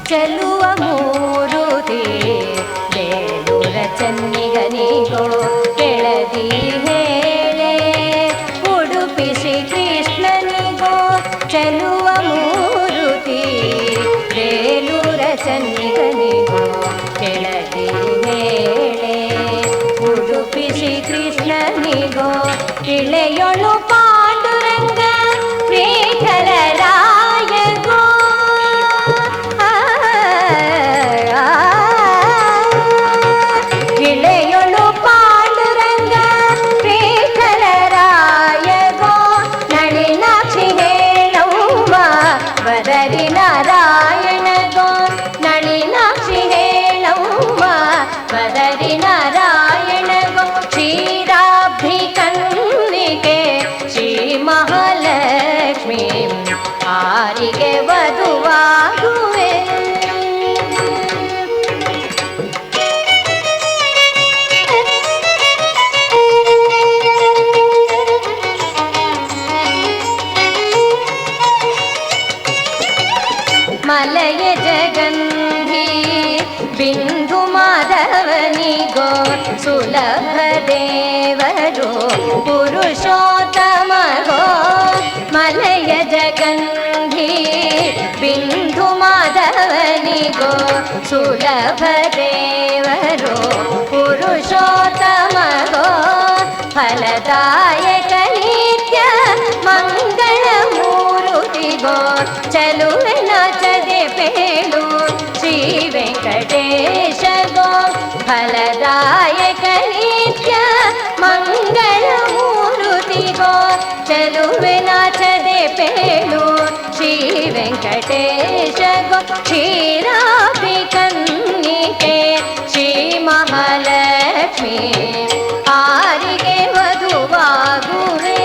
ಚಲುವ ಮೂರುತಿ ಬೇಲೂರ ಚೆನ್ನಿಗನಿಗೋ ಕೆಳದಿ ಹೇಳೆ ಉಡುಪಿ ಶ್ರೀಕೃಷ್ಣನಿಗೋ ಚಲುವ ಮೂರುತಿ ಬೇಲೂರ ಚೆನ್ನಿಗನಿಗೋ ಕೆಳದಿ ಹೇಳೆ ಉಡುಪಿ ಶ್ರೀಕೃಷ್ಣನಿಗೋ ಇಳೆಯೊಳು ಪಾಂಡುರಂಗ ಶ್ರೀಧರರಾಯಗೋ ಇಳೆಯೊಳು ಪಾಂಡುರಂಗ ಶ್ರೀಧರರಾಯಗೋ ನಳಿನಾಕ್ಷಿ ಹೇಳವ್ವ ಬದರಿ ನಾರಾಯಣಗೋ ನಳಿನಾಕ್ಷಿ ಹೇಳವ್ವ ಬದರಿ ನಾರಾಯಣಗೋ ಕ್ಷೀರಾಬ್ಧಿ ಕಣ್ಣಿಗೆ ಶ್ರೀ ಮಹಾಲಕ್ಷ್ಮಿ ಆರಿಗೆ ವಧುವಾಗುವೆ. ಮಲಯ ಜಗಂಧಿ ಬಿಂದು ಮಾಧವನಿಗೋ ಸುಲಭ ದೇವರು ಪುರುಷೋತ್ತಮಗೋ ಮಲಯ ಜಗಂಧಿ ಬಿಂದು ಮಾಧವನಿಗೋ ಸುಲಭ ದೇವರು ಪುರುಷೋತ್ತಮಗೋ ಫಲದಾಯಕ ನಿತ್ಯ ಮಂಗಳ ಮೂರುತಿಗೋ ಚಲುವೆ ನಾಚದೆ ಬೇಳು ಶ್ರೀ ವೆಂಕಟೇಶಗೋ ಫಲದಾಯಕ ನಿತ್ಯ ಮಂಗಳ ಮೂರುತಿಗೋ ಚಲುವೆ ನಾಚದೆ ಬೇಳು ಶ್ರೀ ವೆಂಕಟೇಶಗೋ ಕ್ಷೀರಾಬ್ಧಿ ಕನ್ನಿಕೆ ಶ್ರೀ ಮಹಾಲಕ್ಷ್ಮಿ ಆರಿಗೆ ವಧುವಾಗುವೆ.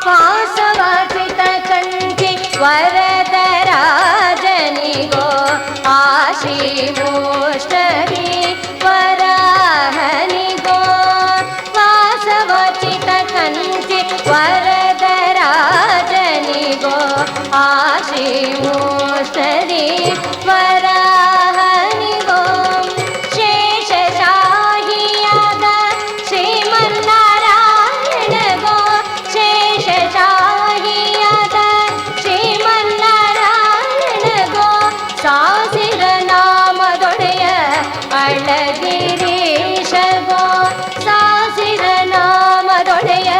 ವಾಸವಾಸಿತ ಕಂಠಿ ವರದರಾಜನಿಗೋ ಆಶೀಮೋಷ್ಟರಿ ವರಾಹನಿಗೋ ವಾಸವಾಸಿತ ಕಂಠಿ ವರದರಾಜನಿಗೋ ಆಶೀಮೋಷ್ಟರಿ ವರಾಹನಿಗೋ ಶೇಷಶಾಹಿಯಾದ ಶ್ರೀಮನ್ನಾರಾಯಣಗೋ ಶೇಷಶಾಹಿಯಾದ ಶ್ರೀಮನ್ನಾರಾಯಣಗೋ ಸಾಸಿರ ನಾಮದೊಡೆಯ ಅಳಗಿರೀಶಗೋ ಸಾಸಿರ ನಾಮದೊಡೆಯ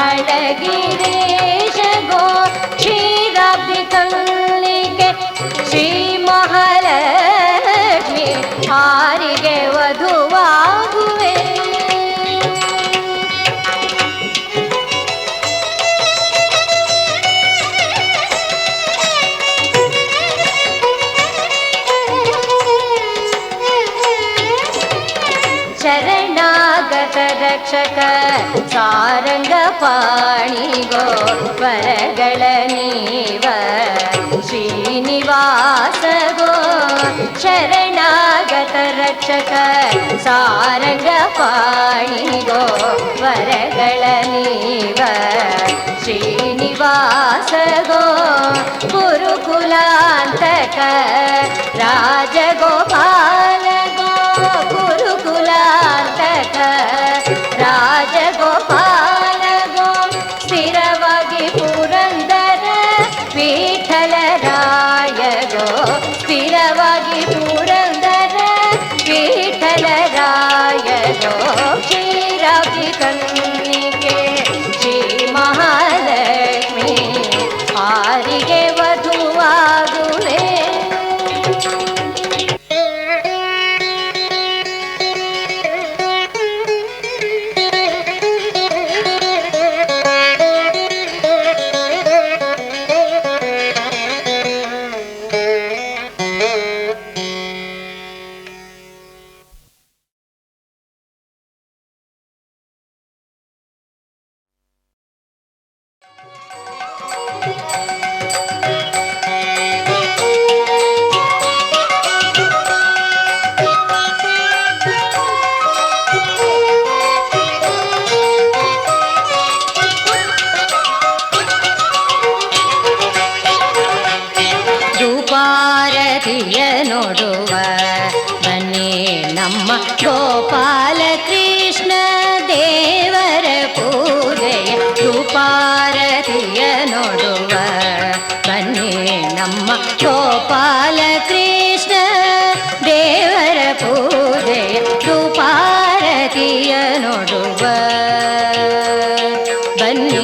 ಅಳಗಿರೀಶಗೋ ಕ್ಷೀರಾಬ್ಧಿ ಕನ್ನಿಕೆ ಶ್ರೀ ಮಹಾಲಕ್ಷ್ಮಿ ಆರಿಗೆ ವಧುವಾ ರಕ್ಷಕ ಸಾರಂಗ ಪಾಣಿಗೋ ವರಗಳ ನೀವ ಶ್ರೀನಿವಾಸಗೋ ಶರಣಾಗತ ರಕ್ಷಕ ಸಾರಂಗ ಪಾಣಿಗೋ ವರಗಳ ನೀವ ಶ್ರೀನಿವಾಸಗೋ ಗುರುಕುಲಾಂತಕ ರಾಜಗೋಪಾಲಗೋ ಗುರುಕುಲಾಂತಕ ರಾಜಗೋಪಾಲಗೋ ಸ್ಥಿರವಾಗಿ ಪುರಂದರ ವಿಠಲರಾಯಗೋ ಸ್ಥಿರವಾಗಿ ಪುರಂದರ ವಿಠಲರಾಯಗೋ ಕ್ಷೀರಾಬ್ಧಿ ಕನ್ನಿಕೆ ಶ್ರೀ ಮಹಾಲಕ್ಷ್ಮಿ ಆರಿಗೆ ವಧುವಾಗುವೆ. ರೂಪಾರತಿಯ ನೋಡುವ ಬನ್ನಿ ನಮ್ಮ ಗೋಪಾಲ ಕೃಷ್ಣ ದೇವರ ಪೂಜೆಯ ರೂಪಾರತಿಯ ನೋಡುವ ಬನ್ನಿ ನಮ್ಮ ಗೋಪಾಲ ಕೃಷ್ಣ ದೇವರ ಪೂಜೆಯ ರೂಪಾರತಿಯ ನೋಡುವ ಬನ್ನಿ.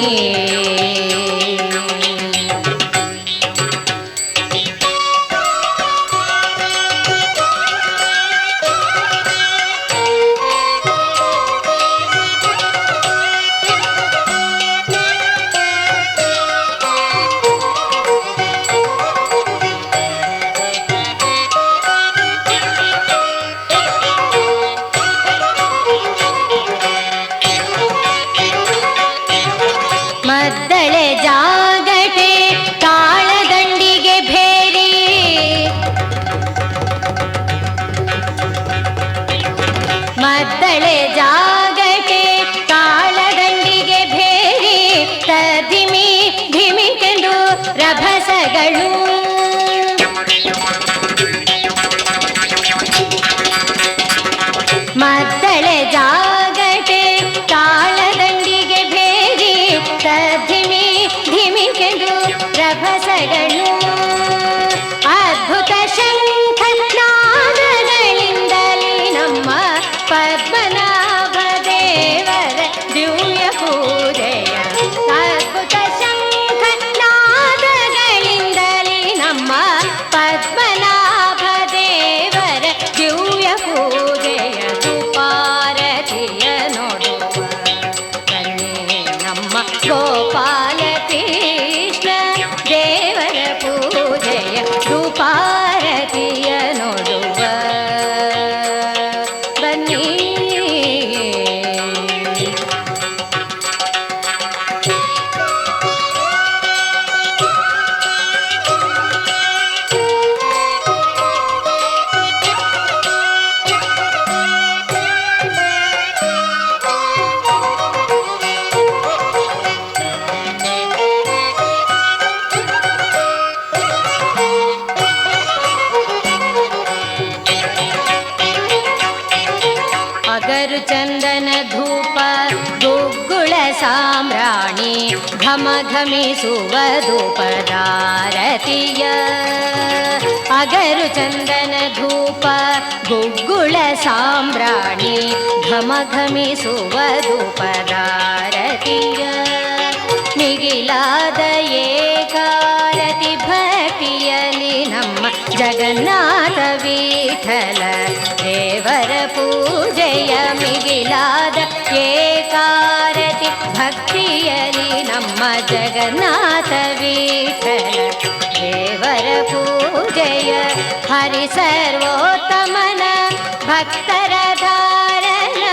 ಮದ್ದಳೆ ಜಾಗಟೆ ತಾಳದಂಡಿಗೆ ಭೇರಿ ಮದ್ದಳೆ ಜಾಗಟೆ ತಾಳದಂಡಿಗೆ ಭೇರಿ ತದಿಮಿ ಧಿಮಿಕೆಂದು ರಭಸಗಳು ಮದ್ದಳೆ ಜಾಗಟೆ ತಾಳದಂಡಿಗೆ ಭೇರಿ ತಧಿಮಿ ಧಿಮಿಕೆಂದು ರಭಸಗಳು ಅದ್ಭುತ ಶಂಖನಾದಗಳಿಂದಲೇ ನಮ್ಮ ಪದ್ಮನಾಭ ದೇವರ ದಿವ್ಯ ಪೂಜೆಯ ಅದ್ಭುತ ಶಂಖನಾದಗಳಿಂದಲೇ ನಮ್ಮ ಪದ್ಮನಾಭ ದೇವರ ದಿವ್ಯ ಪೂಜೆಯ ರೂಪಾರತಿಯ ನೋಡುವ ಬನ್ನಿ ನಮ್ಮ ಗೋಪಾಲ ಕೃಷ್ಣ ದೇವರ ಪೂಜೆಯ ರೂಪಾರತಿಯ ನೋಡುವ ಬನ್ನಿ. ಅಗರು ಚಂದನ ಧೂಪ ಗುಗ್ಗುಳ ಸಾಮ್ರಾಣಿ ಘಮ ಘಮಿಸುವ ಧೂಪದಾರತಿಯ ಅಗರು ಚಂದನ ಧೂಪ ಗುಗ್ಗುಳ ಸಾಮ್ರಾಣಿ ಘಮ ಘಮಿಸುವ ಧೂಪದಾರತಿಯ ಮಿಗಿಲಾದ ಏಕಾರತಿ ಭಕ್ತಿಯಲಿ ನಮ್ಮ ಜಗನ್ನಾಥ ವಿಠಲ ದೇವರ ಪೂಜೆಯ ಮಿಗಿಲಾದ ಏಕಾರತಿ ಭಕ್ತಿಯಲಿ ನಮ್ಮ ಜಗನ್ನಾಥ ವಿಠಲ ದೇವರ ಪೂಜೆಯ ಹರಿ ಸರ್ವೋತ್ತಮನ ಭಕ್ತರ ಧಾರಣ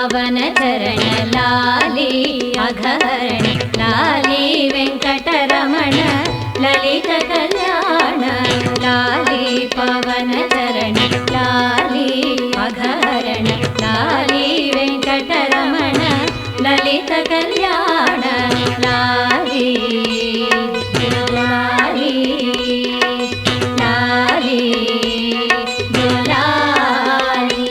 ಪವನ ಚರಣ ಲಾಲಿ ಅಘಹರಣ ಲಾಲಿ ವೆಂಕಟರಮಣ ಲಲಿತ ಕಲ್ಯಾಣ ಲಾಲಿ ಪವನ ಚರಣ ಲಾಲಿ ಅಘಹರಣ ಲಾಲಿ ವೆಂಕಟರಮಣ ಲಲಿತ ಕಲ್ಯಾಣ ಲಾಲಿ ಲಾಲಿ ಲಾಲಿ ಲಾಲಿ.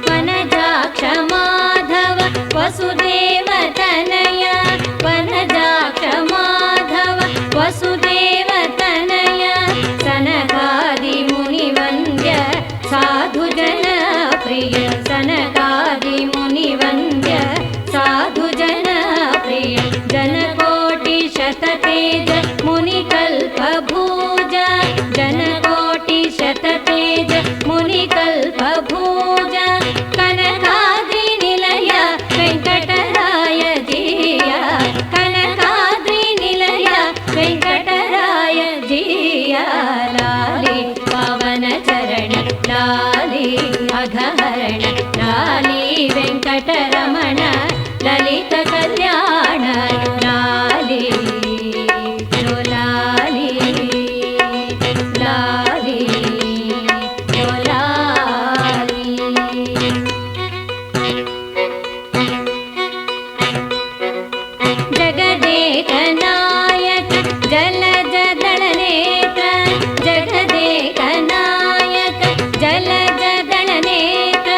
ವನಜಾಕ್ಷ ಮಾಧವ ವಸುದೇವ ತನಯ ವನಜಾಕ್ಷ ಮಾಧವ ವಸುದೇವ ತನಯ ಸನಕಾದಿ ಮುನಿವಂದ್ಯ ಸಾಧು ಜನ ಪ್ರಿಯ ಸನಕಾದಿ ಮುನಿವಂದ್ಯ ಸಾಧು ಜನ ಪ್ರಿಯ ಜನಕೋಟಿ ಶತತೇಜ ಮುನಿಕಲ್ಪ ಭೂಜ ಜನಕೋಟಿ ಶತತೇಜ ಮುನಿಕಲ್ಪ ಭೂಜ ಕನಕಾದ್ರಿ ನಿಲಯ ವೆಂಕಟರಾಯ ಜಿಯ ಕನಕಾದ್ರಿ ನಿಲಯ ವೆಂಕಟರಾಯ ಜಿಯ ಲಾಲಿ ಪವನ ಚರಣ ಲಾಲಿ ಅಘಹರಣ ಲಾಲಿ ವೆಂಕಟರಮಣ ಲಲಿತ ಕಲ್ಯಾಣ ಲಾಲಿ ಲಾಲಿ ಲಾಲಿ ಲಾಲಿ. ಜಗದೇಕ ನಾಯಕ ಜಲಜ ದಳನೇತ್ರ ಜಗದೇಕ ನಾಯಕ ಜಲಜ ದಳನೇತ್ರ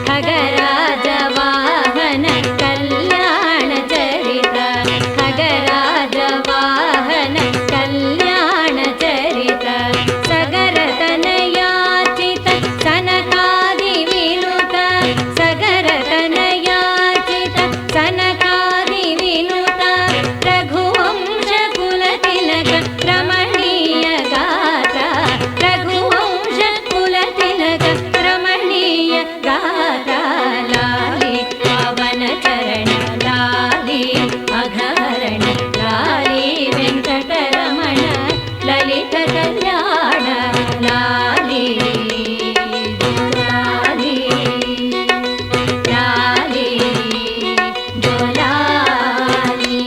ಖಗರಾಜ ವಾಹನ ಕಲ್ಯಾಣ ಚರಿತ ಖಗರಾಜ ವಾಹನ ಕಲ್ಯಾಣ ಚರಿತ ಸಗರ ತನಯಾಚಿತ ಸನಕಾದಿ ವಿನುತ ಸಗರ ತನಯಾಚಿತ ಸನಕಾದಿ ವಿನುತ ರಘುವಂಶ ಕುಲ ತಿಲಕ ರಮಣೀಯ ಗಾತ್ರ ರಘುವಂಶ ಕುಲ ತಿಲಕ ರಮಣೀಯ ಗಾತ್ರ ಲಾಲಿ ಪವನ ಚರಣ ಲಾಲಿ ಅಘಹರಣ ಲಾಲಿ ವೆಂಕಟರಮಣ ಲಲಿತ ಕಲ್ಯಾಣ ಲಾಲಿ ಲಾಲಿ ಲಾಲಿ ಲಾಲಿ.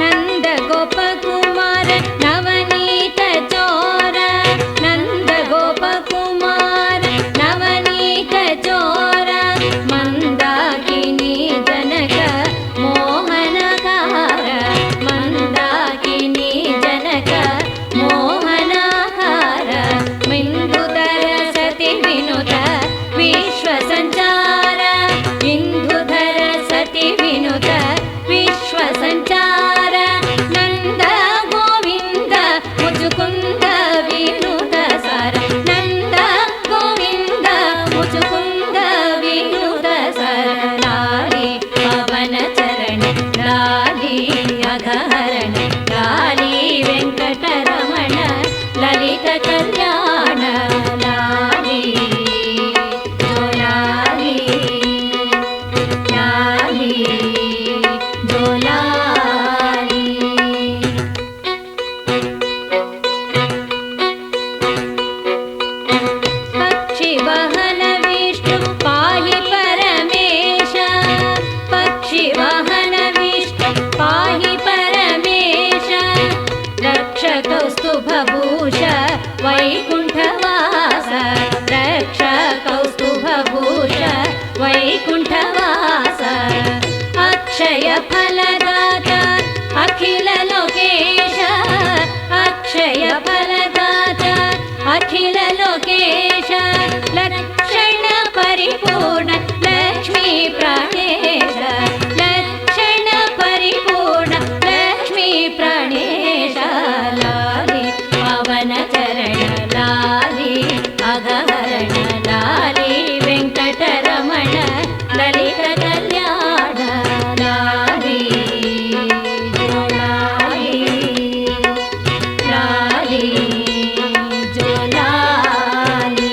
ನಂದ ಗೋಪಕುಮಾರ ನವನೀತ ಚೋರ ನಂದ ಗೋಪಕುಮಾರ ನವನೀತ ಚೋರ ಮಂದಾಕಿನಿ ಜನಕ ಮೋಹನಕಾರ ಮಂದಾಕಿನಿ ಜನಕ ಮೋಹನಕಾರ ಮಿಂದುಧರ ಸತಿ ವಿನುತ ವಿಶ್ವ ಸಂಚಾರ ಇಂದುಧರ ಸತಿ ವಿನುತ ವಿಶ್ವ ಸಂಚಾರ ನಂದ ಗೋವಿಂದ ಮುಚುಕುಂದ ವಿನುತ ಸಾರ ನಂದ ಗೋವಿಂದ ಮುಚುಕುಂದ ವಿನುತ ಸಾರ ಲಾಲಿ ಪವನ ಚರಣ ಲಾಲಿ ಅಘಹರಣ ಲಾಲಿ ವೆಂಕಟರಮಣ ಲಲಿತ ಕಲ್ಯಾಣ ಲಾಲಿ ಲಾಲಿ ಲಾಲಿ ಲಾಲಿ. ಪಕ್ಷಿ ವಾಹನ ವಿಷ್ಣು ಪಾಹಿ ಪರಮೇಶ ಪಕ್ಷಿ ವಾಹನ ವಿಷ್ಣು ಪಾಹಿ ಪರಮೇಶ ರಕ್ಷ ಕೌಸ್ತುಭಭೂಷ ವೈಕುಂಠವಾಸ ರಕ್ಷ ಕೌಸ್ತುಭಭೂಷ ವೈಕುಂಠವಾಸ ಅಕ್ಷಯ ಫಲದಾತ ಅಖಿಲ ಲೋಕೇಶ ಅಕ್ಷಯ ಫಲದಾತ ಅಖಿಲ ಲೋಕೇಶ ಲಕ್ಷಣ ಪರಿಪೂರ್ಣ ಲಕ್ಷ್ಮೀ ಪ್ರಾಣೇಶ ಲಕ್ಷಣ ಪರಿಪೂರ್ಣ ಲಕ್ಷ್ಮೀ ಪ್ರಾಣೇಶ ಲಾಲಿ ಪವನ ಚರಣ ಲಾಲಿ ಅಘಹರಣ ಲಾಲಿ ವೆಂಕಟರಮಣ ಲಲಿತ ಕಲ್ಯಾಣ ಲಾಲಿ ಲಾಲಿ ಲಾಲಿ ಲಾಲಿ.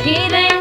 ಹಿರಣ್ಯ